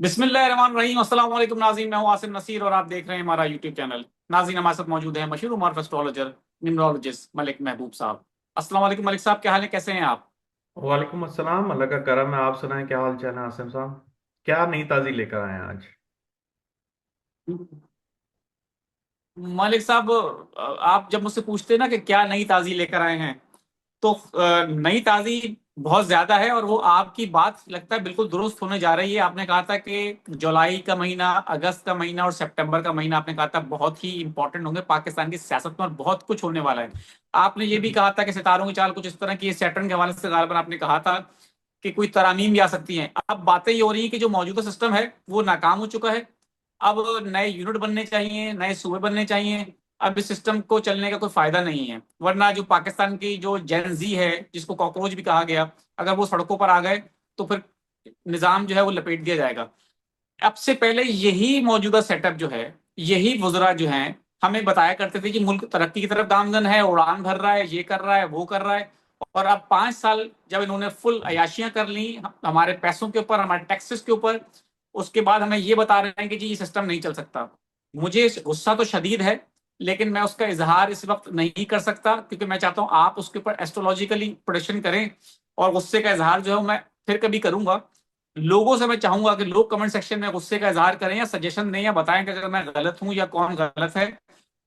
बिस्मिल्लाहिर्रहमानिर्रहीम। अस्सलाम वालेकुम नाज़रीन, मैं हूं आसिम नसीर और आप देख रहे हैं हमारा यूट्यूब चैनल। नाज़रीन, हमारे साथ मौजूद है मशहूर मारूफ एस्ट्रोलॉजर न्यूमरोलॉजिस्ट मलिक महबूब साहब। अस्सलाम वालेकुम मलिक साहब, क्या हाल है, कैसे हैं आप? वालेकुम अस्सलाम। अल्लाह का करम है। आप सुनाएं, क्या हाल चाल है आसिम साहब? क्या नई ताज़ी लेकर आए हैं आज? मलिक साहब, आप जब मुझसे पूछते हैं ना कि क्या नई ताज़ी लेकर आए हैं, तो नई ताज़ी बहुत ज्यादा है और वो आपकी बात लगता है बिल्कुल दुरुस्त होने जा रही है। आपने कहा था कि जुलाई का महीना, अगस्त का महीना और सितंबर का महीना आपने कहा था बहुत ही इंपॉर्टेंट होंगे पाकिस्तान की सियासत में और बहुत कुछ होने वाला है। आपने ये भी कहा था कि सितारों की चाल कुछ इस तरह की है, सैटर्न के हवाले से गालिबन आपने कहा था कि कोई तरामीम भी आ सकती हैं। अब बातें ये हो रही है कि जो मौजूदा सिस्टम है वो नाकाम हो चुका है। अब नए यूनिट बनने चाहिए, नए सूबे बनने चाहिए। अब इस सिस्टम को चलने का कोई फायदा नहीं है, वरना जो पाकिस्तान की जो जेन जी है, जिसको कॉकरोच भी कहा गया, अगर वो सड़कों पर आ गए तो फिर निजाम जो है वो लपेट दिया जाएगा। अब से पहले यही मौजूदा सेटअप जो है, यही वुजरा जो हैं हमें बताया करते थे कि मुल्क तरक्की की तरफ गामजन है, उड़ान भर रहा है, ये कर रहा है, वो कर रहा है। और अब 5 साल जब इन्होंने फुल अयाशियां कर ली हमारे पैसों के ऊपर, हमारे टैक्सेस के ऊपर, उसके बाद हमें ये बता रहे हैं कि जी ये सिस्टम नहीं चल सकता। मुझे गुस्सा तो शदीद है, लेकिन मैं उसका इजहार इस वक्त नहीं कर सकता क्योंकि मैं चाहता हूं आप उसके ऊपर एस्ट्रोलॉजिकली प्रोडिक्शन करें। और गुस्से का इजहार जो है मैं फिर कभी करूंगा। लोगों से मैं चाहूंगा कि लोग कमेंट सेक्शन में गुस्से का इजहार करें या सजेशन दें या बताएं कि अगर मैं गलत हूं या कौन गलत है।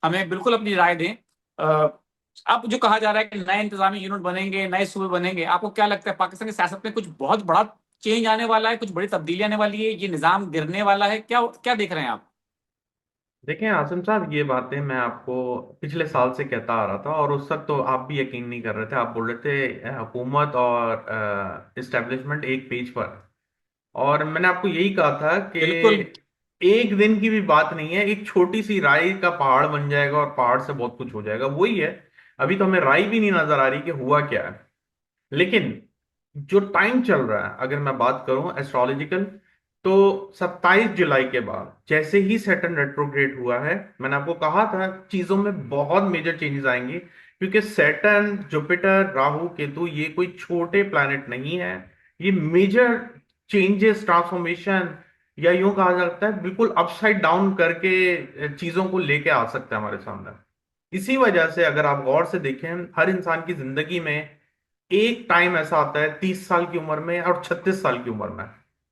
हमें बिल्कुल अपनी राय दें। अब जो कहा जा रहा है कि नए इंतजामी यूनिट बनेंगे, नए सूबे बनेंगे, आपको क्या लगता है पाकिस्तान की सियासत में कुछ बहुत बड़ा चेंज आने वाला है, कुछ बड़ी तब्दीली आने वाली है, ये निजाम गिरने वाला है, क्या क्या देख रहे हैं आप? देखें आसिम साहब, ये बातें मैं आपको पिछले साल से कहता आ रहा था और उस वक्त तो आप भी यकीन नहीं कर रहे थे। आप बोल रहे थे हुकूमत और इस्टेब्लिशमेंट एक पेज पर। और मैंने आपको यही कहा था कि बिल्कुल। एक दिन की भी बात नहीं है, एक छोटी सी राई का पहाड़ बन जाएगा और पहाड़ से बहुत कुछ हो जाएगा। वही है। अभी तो हमें राई भी नहीं नजर आ रही कि हुआ क्या है। लेकिन जो टाइम चल रहा है, अगर मैं बात करूं एस्ट्रोलॉजिकल, तो 27 जुलाई के बाद जैसे ही सैटर्न रेट्रोग्रेड हुआ है, मैंने आपको कहा था चीजों में बहुत मेजर चेंजेस आएंगे। क्योंकि सैटर्न, जुपिटर, राहु, केतु ये कोई छोटे प्लैनेट नहीं है। ये मेजर चेंजेस, ट्रांसफॉर्मेशन, या यूं कहा जाता है बिल्कुल अपसाइड डाउन करके चीजों को लेके आ सकते हैं हमारे सामने। इसी वजह से अगर आप गौर से देखें, हर इंसान की जिंदगी में एक टाइम ऐसा आता है 30 साल की उम्र में और 36 साल की उम्र में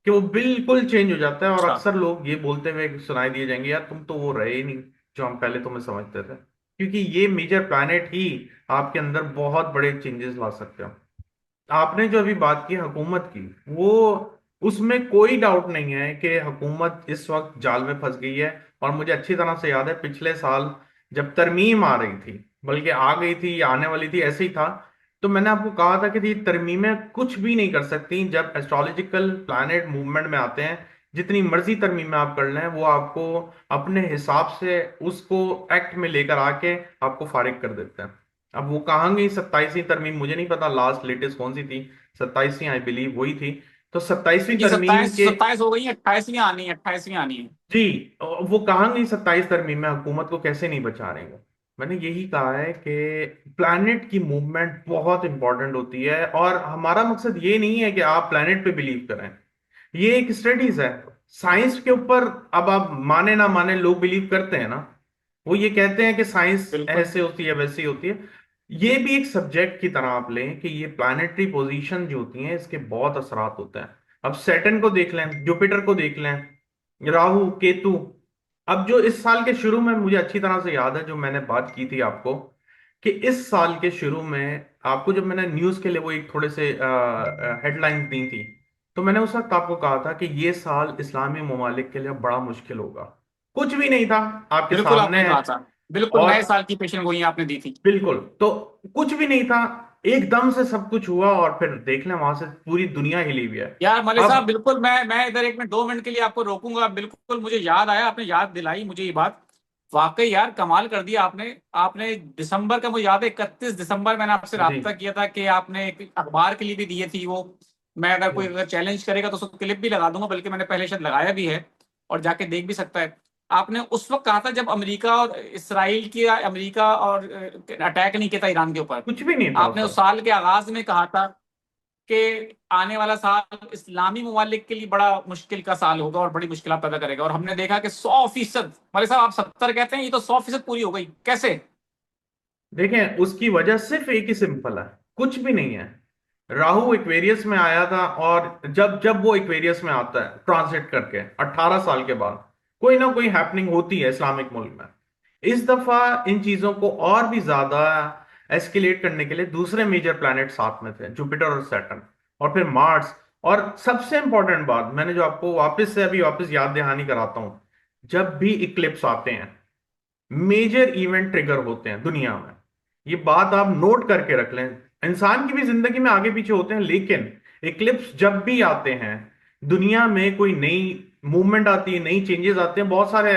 कि वो बिल्कुल चेंज हो जाता है। और अच्छा। अक्सर लोग ये बोलते हुए सुनाई दिए जाएंगे, यार तुम तो वो रहे ही नहीं जो हम पहले तुम्हें समझते थे। क्योंकि ये मेजर प्लैनेट ही आपके अंदर बहुत बड़े चेंजेस ला सकते हो। आपने जो अभी बात की हुकूमत की, वो उसमें कोई डाउट नहीं है कि हुकूमत इस वक्त जाल में फंस गई है। और मुझे अच्छी तरह से याद है पिछले साल जब तरमीम आ रही थी, बल्कि आ गई थी या आने वाली थी, ऐसे ही था। तो मैंने आपको कहा था कि ये तरमीमें कुछ भी नहीं कर सकती जब एस्ट्रोलॉजिकल प्लैनेट मूवमेंट में आते हैं। जितनी मर्जी तरमीमें आप कर लें, वो आपको अपने हिसाब से उसको एक्ट में लेकर आके आपको फारिग कर देते हैं। अब वो कहाँ गई 27वीं तरमीम, मुझे नहीं पता लास्ट लेटेस्ट कौन सी थी। 27वीं आई बिलीव वही थी। तो 27वीं जी, तरमीम सत्ताईस के, सत्ताईस हो गई है, 28वीं आनी है, 28वीं आनी है। जी, वो कहाँ गई 27 तरमीम में? हुकूमत को कैसे नहीं बचा रहे हैं? मैंने यही कहा है कि प्लैनेट की मूवमेंट बहुत इंपॉर्टेंट होती है। और हमारा मकसद ये नहीं है कि आप प्लैनेट पे बिलीव करें। ये एक स्टडीज है साइंस के ऊपर। अब आप माने ना माने, लोग बिलीव करते हैं ना। वो ये कहते हैं कि साइंस बिल्कुल। ऐसे होती है, वैसी होती है। ये भी एक सब्जेक्ट की तरह आप लें कि ये प्लानिटरी पोजीशन जो होती हैं, इसके बहुत असरात होते हैं। अब सैटर्न को देख लें, जुपिटर को देख लें, राहु, केतु। अब जो इस साल के शुरू में, मुझे अच्छी तरह से याद है जो मैंने बात की थी आपको, कि इस साल के शुरू में आपको जब मैंने न्यूज के लिए वो एक थोड़े से हेडलाइंस दी थी, तो मैंने उस वक्त आपको कहा था कि ये साल इस्लामी ममालिक के लिए बड़ा मुश्किल होगा। कुछ भी नहीं था, आपके बिल्कुल सामने आपने है। कहा था। बिल्कुल और नए साल की पेशन गोई आपने दी थी। बिल्कुल, तो कुछ भी नहीं था, एकदम से सब कुछ हुआ और फिर देख लें वहां से पूरी दुनिया हिली हुई है। यार मलिक अब साहब, बिल्कुल मैं इधर 1 मिनट 2 मिनट के लिए आपको रोकूंगा। बिल्कुल मुझे याद आया, आपने याद दिलाई मुझे ये बात। वाकई यार कमाल कर दिया आपने। आपने दिसंबर का, मुझे याद है 31 दिसंबर मैंने आपसे जी, राब्ता किया था कि आपने एक अखबार के लिए भी दिए थी वो। मैं अगर कोई अगर चैलेंज करेगा तो उसको क्लिप भी लगा दूंगा, बल्कि मैंने पहले शायद लगाया भी है और जाके देख भी सकता है। आपने उस वक्त कहा था जब अमेरिका और इसराइल की, अमेरिका और अटैक नहीं किया था ईरान के ऊपर। कुछ भी नहीं था उस आपने उस वक्त। साल के आगाज में कहा था। कि आने वाला साल इस्लामी ममालिक के लिए बड़ा मुश्किल का साल होगा और बड़ी मुश्किल पैदा करेगा, और हमने देखा कि 100%, मलिक साहब आप 70 कहते हैं, ये तो 100% पूरी हो गई, कैसे? देखें, उसकी वजह सिर्फ एक ही सिंपल है, कुछ भी नहीं है। राहु इक्वेरियस में आया था, और जब जब वो इक्वेरियस में आता है ट्रांसिट करके 18 साल के बाद, कोई ना कोई हैपनिंग होती है इस्लामिक मुल्क में। इस दफा इन चीजों को और भी ज्यादा एस्केलेट करने के लिए दूसरे मेजर प्लैनेट साथ में थे, जुपिटर और सैटर्न, और फिर मार्स। और सबसे इंपॉर्टेंट बात, मैंने जो आपको वापस याद दहानी कराता हूं, जब भी इक्लिप्स आते हैं, मेजर इवेंट ट्रिगर होते हैं दुनिया में। ये बात आप नोट करके रख लें। इंसान की भी जिंदगी में आगे पीछे होते हैं, लेकिन इक्लिप्स जब भी आते हैं, दुनिया में कोई नई मूवमेंट आती है, नई चेंजेस आते हैं, बहुत सारे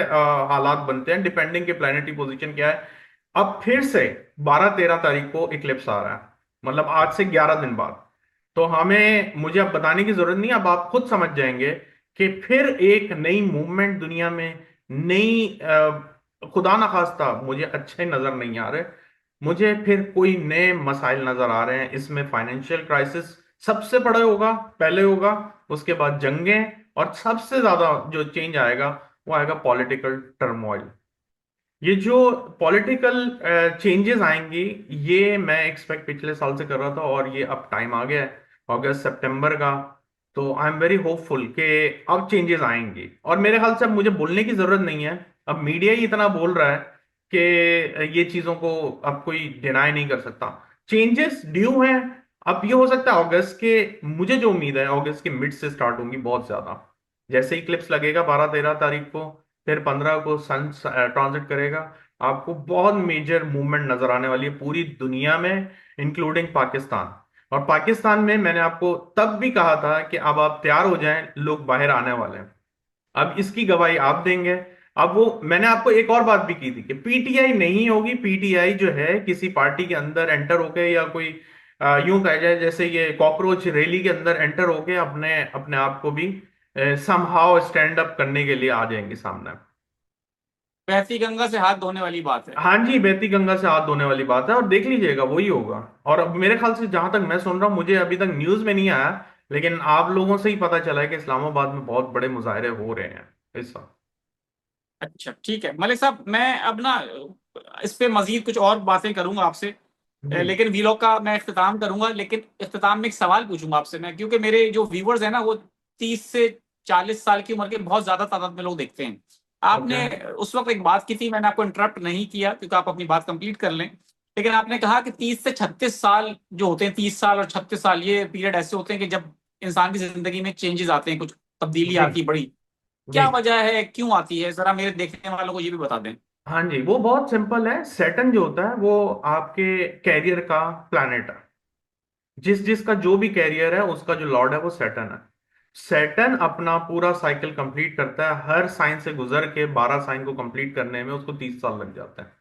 हालात बनते हैं, डिपेंडिंग के प्लानिटरी पोजीशन क्या है। अब फिर से 12-13 तारीख को इक्लिप्स आ रहा है, मतलब आज से 11 दिन बाद। तो हमें मुझे अब बताने की जरूरत नहीं, अब आप खुद समझ जाएंगे कि फिर एक नई मूवमेंट दुनिया में, नई खुदा ना खास्ता मुझे अच्छे नजर नहीं आ रहे, मुझे फिर कोई नए मसाइल नजर आ रहे हैं। इसमें फाइनेंशियल क्राइसिस सबसे बड़ा होगा, पहले होगा, उसके बाद जंगें, और सबसे ज्यादा जो चेंज आएगा वो आएगा पॉलिटिकल टर्मोइल। ये जो पॉलिटिकल चेंजेस आएंगी, ये मैं एक्सपेक्ट पिछले साल से कर रहा था, और ये अब टाइम आ गया है अगस्त सितंबर का। तो आई एम वेरी होपफुल कि अब चेंजेस आएंगी, और मेरे ख्याल से अब मुझे बोलने की जरूरत नहीं है, अब मीडिया ही इतना बोल रहा है कि ये चीजों को अब कोई डिनाई नहीं कर सकता। चेंजेस ड्यू हैं। अब ये हो सकता है अगस्त के, मुझे जो उम्मीद है अगस्त के मिड से स्टार्ट होंगी बहुत ज्यादा। जैसे ही क्लिप्स लगेगा 12-13 तारीख को, फिर 15 को सन ट्रांजिट करेगा, आपको बहुत मेजर मूवमेंट नजर आने वाली है पूरी दुनिया में, इंक्लूडिंग पाकिस्तान। और पाकिस्तान में मैंने आपको तब भी कहा था कि अब आप तैयार हो जाएं, लोग बाहर आने वाले हैं। अब इसकी गवाही आप देंगे। अब वो मैंने आपको एक और बात भी की थी कि पीटीआई नहीं होगी, पीटीआई जो है किसी पार्टी के अंदर एंटर होके, या कोई यूं कहा जाए जैसे ये कॉकरोच रैली के अंदर एंटर होके अपने अपने आप को भी समहाउ स्टैंड अप करने के लिए आ जाएंगे सामने। बहती गंगा से हाथ धोने वाली बात है। हाँ जी, बहती गंगा से हाथ धोने वाली बात है, और देख लीजिएगा वही होगा। और अब मेरे ख्याल से जहां तक मैं सुन रहा हूँ, मुझे अभी तक न्यूज में नहीं आया, लेकिन आप लोगों से ही पता चला है कि इस्लामाबाद में बहुत बड़े मुजाहरे हो रहे हैं इस वक्त। अच्छा ठीक है मलिक साहब, मैं अब ना इस पे मजीद कुछ और बातें करूंगा आपसे, जी। लेकिन वीलॉग का मैं इख्तिताम करूंगा, लेकिन इख्तिताम में एक सवाल पूछूंगा आपसे मैं, क्योंकि मेरे जो व्यूवर्स हैं ना वो 30 से 40 साल की उम्र के बहुत ज्यादा तादाद में लोग देखते हैं। ओके। आपने उस वक्त एक बात की थी, मैंने आपको इंटरप्ट नहीं किया क्योंकि आप अपनी बात कंप्लीट कर लें, लेकिन आपने कहा कि 30 से 36 साल जो होते हैं, 30 साल और 36 साल, ये पीरियड ऐसे होते हैं कि जब इंसान की जिंदगी में चेंजेस आते हैं, कुछ तब्दीली जी। आती है बड़ी। जी। क्या वजह है, क्यों आती है, जरा मेरे देखने वालों को ये भी बता दें। हाँ जी, वो बहुत सिंपल है। सैटर्न जो होता है वो आपके कैरियर का प्लैनेट है। जिस जिसका जो भी कैरियर है उसका जो लॉर्ड है वो सैटर्न है। सैटर्न अपना पूरा साइकिल कंप्लीट करता है, हर साइन से गुजर के 12 साइन को कंप्लीट करने में उसको 30 साल लग जाते हैं।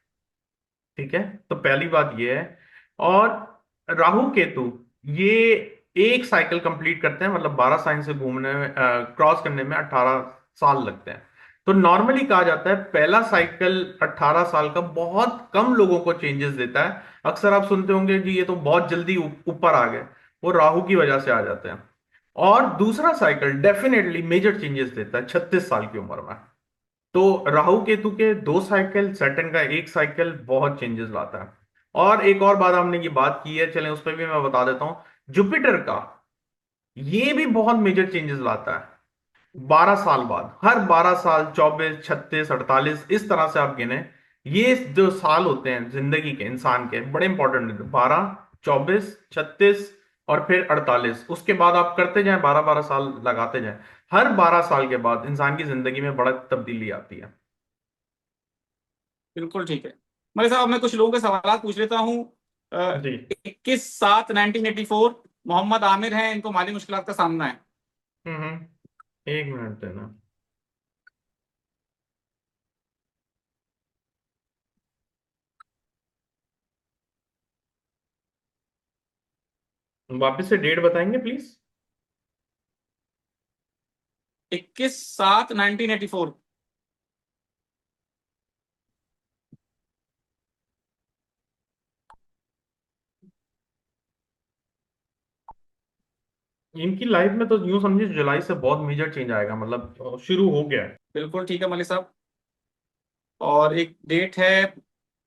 ठीक है, तो पहली बात ये है। और राहु केतु, ये एक साइकिल कंप्लीट करते हैं, मतलब 12 साइन से घूमने में, क्रॉस करने में 18 साल लगते हैं। तो नॉर्मली कहा जाता है पहला साइकिल 18 साल का बहुत कम लोगों को चेंजेस देता है। अक्सर आप सुनते होंगे कि ये तो बहुत जल्दी ऊपर आ गए, वो राहु की वजह से आ जाते हैं। और दूसरा साइकिल डेफिनेटली मेजर चेंजेस देता है 36 साल की उम्र में। तो राहु केतु के 2 साइकिल, सैटर्न का एक साइकिल बहुत चेंजेस लाता है। और एक और बात हमने की बात की है, चलें उस पर भी मैं बता देता हूं, जुपिटर का ये भी बहुत मेजर चेंजेस लाता है 12 साल बाद। हर 12 साल, 24, 36, 48, इस तरह से आप गिने, ये जो साल होते हैं जिंदगी के इंसान के बड़े इंपॉर्टेंट होते हैं, 12, 24, 36 और फिर 48। उसके बाद आप करते जाएं, 12-12 साल लगाते जाएं, हर 12 साल के बाद इंसान की जिंदगी में बड़ा तब्दीली आती है। बिल्कुल ठीक है। मेरे साहब मैं कुछ लोगों के सवाल पूछ लेता हूँ। जी। 21/7/1984 मोहम्मद आमिर हैं, इनको माली मुश्किल का सामना है। एक मिनट देना, वापस से डेट बताएंगे प्लीज। 21/7/1984। इनकी लाइफ में तो यूं समझिए जुलाई से बहुत मेजर चेंज आएगा, मतलब शुरू हो गया है। बिल्कुल ठीक है मलिक साहब। और एक डेट है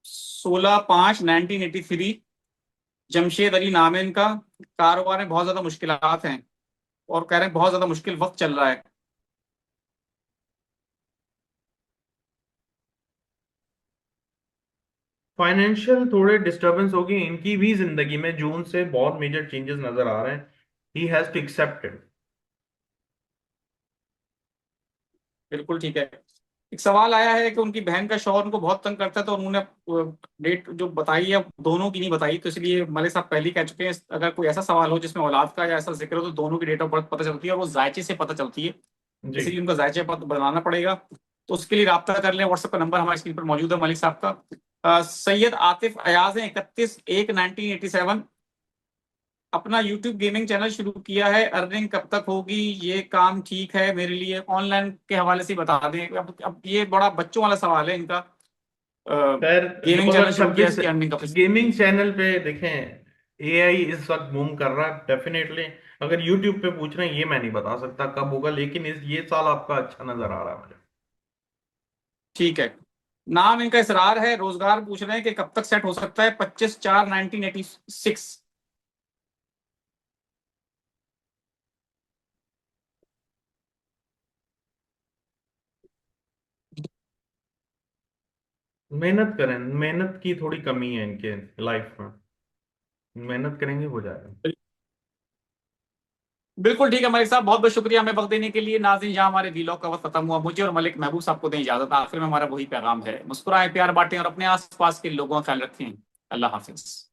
16/5/1983। जमशेद अली नाम है इनका। कारोबार में बहुत ज्यादा मुश्किलात हैं और कह रहे हैं बहुत ज्यादा मुश्किल वक्त चल रहा है। फाइनेंशियल थोड़े डिस्टरबेंस होगी इनकी भी जिंदगी में, जून से बहुत मेजर चेंजेस नजर आ रहे हैं। He has to accept it. बिल्कुल ठीक है। एक सवाल आया है कि उनकी बहन का शौहर उनको बहुत तंग करता है, तो उन्होंने डेट जो बताई है दोनों की नहीं बताई, तो इसलिए मलिक साहब पहले ही कह चुके हैं अगर कोई ऐसा सवाल हो जिसमें औलाद का या ऐसा जिक्र हो तो दोनों की डेट ऑफ बर्थ पता चलती है और वो जायचे से पता चलती है। जी। इसलिए उनका जायचे पत्र बनाना पड़ेगा। तो उसके लिए रब्ता कर लें, व्हाट्सएप का नंबर हमारी स्क्रीन पर मौजूद है मलिक साहब का। सैयद आतिफ अयाज है, 31/1/1987। अपना यूट्यूब गेमिंग चैनल शुरू किया है, अर्निंग कब तक होगी ये काम ठीक है मेरे लिए, ऑनलाइन के हवाले से बता दें। अब ये बड़ा बच्चों वाला सवाल है इनका। खैर, जो गेमिंग चैनल अगर शुरू किया, 26 इसकी अर्निंग कब से? गेमिंग चैनल पे देखें, एआई इस वक्त बूम कर रहा है डेफिनेटली। अगर यूट्यूब पे पूछ रहे हैं, ये मैं नहीं बता सकता कब होगा, लेकिन इस ये साल आपका अच्छा नजर आ रहा है मुझे। ठीक है। नाम इनका इसरार है, रोजगार पूछ रहे हैं कि कब तक सेट हो सकता है? 25/4/1986। मेहनत करें, मेहनत की थोड़ी कमी है इनके लाइफ में। मेहनत करेंगे हो जाएगा। बिल्कुल ठीक है मलिक साहब, बहुत बहुत शुक्रिया हमें वक्त देने के लिए। नाज़रीन, जहां हमारे वीलॉग का वक्त खत्म हुआ, मुझे और मलिक महबूब साहब को दें इजाजत। आखिर में हमारा वही पैगाम है, मुस्कुराएं, प्यार बांटें और अपने आसपास के लोगों का ख्याल रखें। अल्लाह हाफिज।